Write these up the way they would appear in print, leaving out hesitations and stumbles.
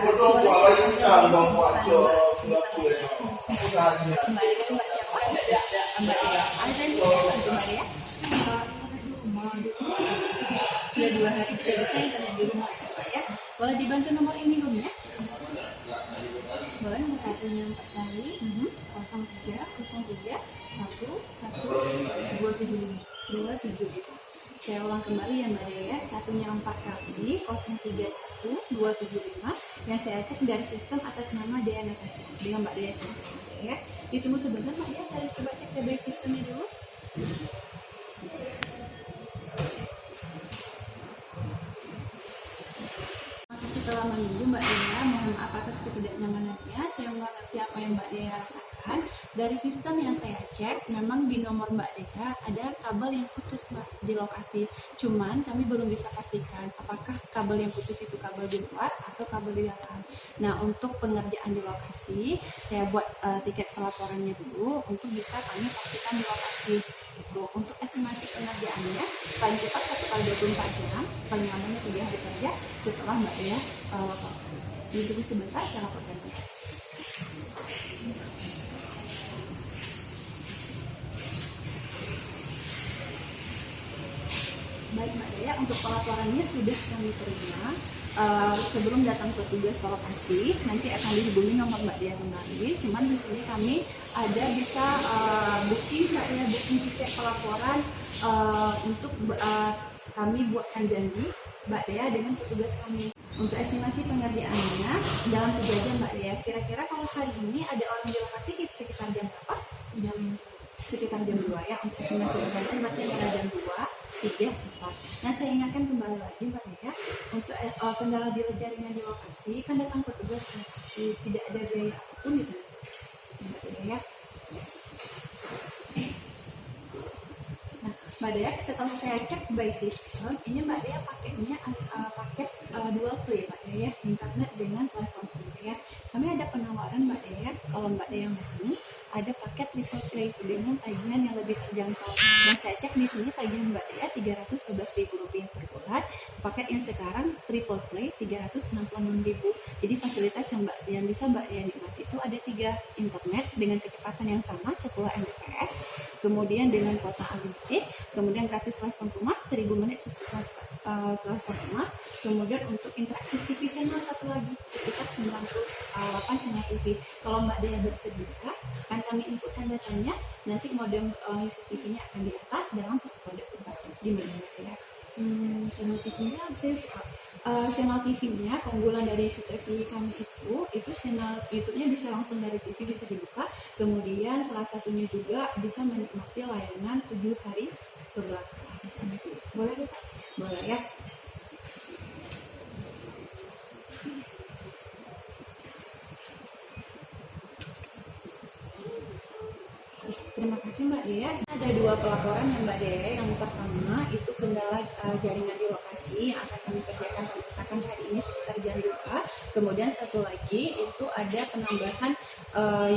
Sudah 2 hari tidak bisa internet di rumah ya. Boleh dibantu nomor ini Bung ya? Boleh nomor 1 4 kali 03 275. Saya ulang kembali ya Mbak Dea, satunya 4 kali 031275 yang saya cek dari sistem atas nama Dea Natasha dengan Mbak Dea ya. Ditunggu sebentar Mbak Dea, saya coba cek dari sistemnya dulu. Setelah menunggu Mbak Dea, mohon maaf atas ketidaknyamanannya. Saya mengerti apa yang Mbak Dea rasakan. Dari sistem yang saya cek, memang di nomor Mbak Dea ada kabel yang putus Mbak di lokasi. Cuman kami belum bisa pastikan apakah kabel yang putus itu kabel di luar atau kabel di dalam. Nah, untuk pengerjaan di lokasi, saya buat tiket pelaporannya dulu untuk bisa kami pastikan di lokasi. Untuk estimasi pengerjaannya paling cepat 1 kali 24 jam, paling lamanya 3 hari kerja setelah Mbak Dea lapor. Ditunggu sebentar, saya laporkan. Baik Mbak Dea, untuk pelaporannya sudah kami terima. Sebelum datang petugas ke lokasi, nanti akan dihubungi nomor Mbak Dea kembali. Cuman di sini kami ada bisa booking Mbak Dea, booking tiket pelaporan untuk kami buatkan janji Mbak Dea dengan petugas kami. Untuk estimasi pengerjaannya dalam 3 jam Mbak Dea. Kira-kira kalau hari ini ada orang di lokasi sekitar jam berapa? Sekitar jam 2 ya. Untuk estimasi pengerjaan berarti ada jam 2. 3, 4. Nah, saya ingatkan kembali lagi Mbak Dea, untuk kendala di jaringan di lokasi kan datang petugas ke lokasi, tidak ada biaya apapun gitu Mbak Dea. Nah, Mbak Dea, setelah saya cek by system, ini Mbak Dea paketnya paket dual play Mbak Dea, internet dengan telepon ya. Kami ada penawaran Mbak Dea, kalau Mbak Dea mau ada paket triple play dengan tagihan yang lebih terjangkau. Nah, saya cek di sini tagihan Mbak Dea Rp311.000 per bulan. Paket yang sekarang triple play Rp366.000. Jadi fasilitas yang bisa Mbak Dea nikmati itu ada 3 internet dengan kecepatan yang sama 10 Mbps, kemudian dengan kuota unlimited, kemudian gratis telepon rumah 1000 menit sesuai telepon rumah, kemudian untuk interaktif TV channel satu lagi sekitar 98 channel TV. Kalau Mbak Dea bersedia, kan kami inputkan datanya, nanti modem UCTV-nya akan diangkat dalam 1 kode 24 jam. Gimana ya? Channel TV-nya channel TV-nya keunggulan dari UCTV kami itu channel YouTube-nya bisa langsung dari TV bisa dibuka. Kemudian salah satunya juga bisa menikmati layanan 7 hari ke belakang. Boleh ya? Boleh ya. Terima kasih Mbak Dea. Ada 2 pelaporan ya Mbak Dea. Yang pertama itu kendala jaringan di lokasi yang akan kami kerjakan perusakan hari ini sekitar jam 2. Kemudian satu lagi itu ada penambahan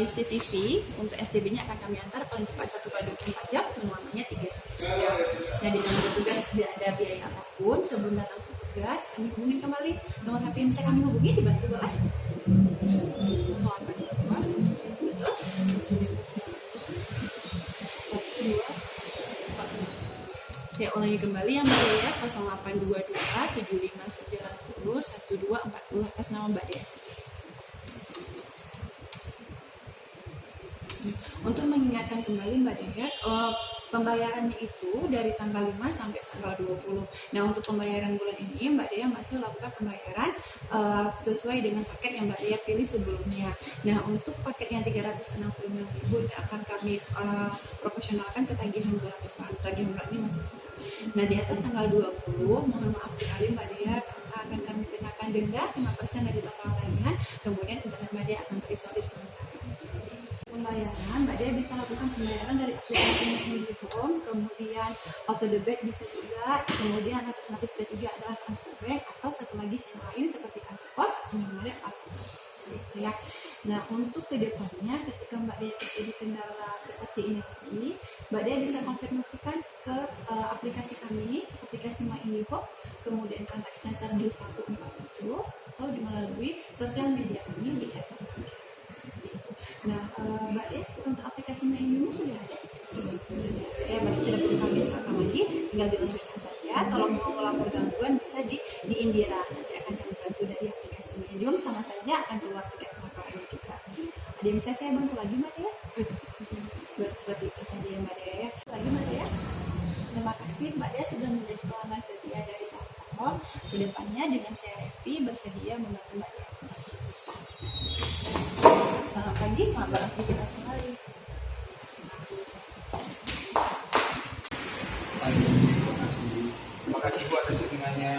UCTV untuk STB-nya akan kami antar paling cepat 1 kali 24 jam, lamanya 3 jam. Nah, dengan petugas tidak ada biaya apapun. Sebelum datang petugas, kami hubungi kembali nomor HP yang bisa kami hubungi, dibantu boleh. Saya ulangi kembali ya Mbak Dea, 0822 7590 1240 atas nama Mbak Dea. Untuk mengingatkan kembali Mbak Dea, pembayarannya itu dari tanggal 5 sampai tanggal 20. Nah, untuk pembayaran bulan ini Mbak Dea masih lakukan pembayaran sesuai dengan paket yang Mbak Dea pilih sebelumnya. Nah, untuk paket yang Rp366.000 itu akan kami proporsionalkan ke tagihan bulan depan. Tagihan bulan ini masih tetap. Nah, di atas tanggal 20, mohon maaf sekali Mbak Dea, akan kami kenakan denda 5% dari total tagihan. Kemudian internet Mbak Dea akan terisolir sementara. Pembayaran, Mbak Dea bisa lakukan pembayaran dari aplikasi IndiHome, kemudian auto debit bisa juga, kemudian alternatif ketiga adalah transfer bank atau satu lagi channel lain seperti kantor pos, minimalnya pas. Ya. Nah, untuk kedepannya ketika Mbak Dea terjadi kendala seperti ini lagi, Mbak Dea bisa konfirmasikan ke aplikasi kami, aplikasi My Indiho, kemudian kontak center di 147 atau melalui sosial media kami di @. Nah, Mbak Dea untuk aplikasi My Indiho sudah ada? Sudah ya, Mbak Dea tidak perlu kami installkan lagi, tinggal dilanjutkan saja. Kalau mau lapor gangguan bisa di Indira, nanti akan kami bantu dari aplikasi My Indiho, sama saja akan keluar tidak laporannya juga. Ada yang bisa saya bantu lagi Mbak Dea? Seperti itu saja ya Mbak Dea ya. Lagi Mbak Dea? Terima kasih Mbak Dea sudah menjadi pelanggan setia dari Telkom. Kedepannya dengan saya Revi bersedia membantu Mbak Dea. Selamat pagi, selamat beraktivitas kembali. Terima kasih Bu atas dukungannya.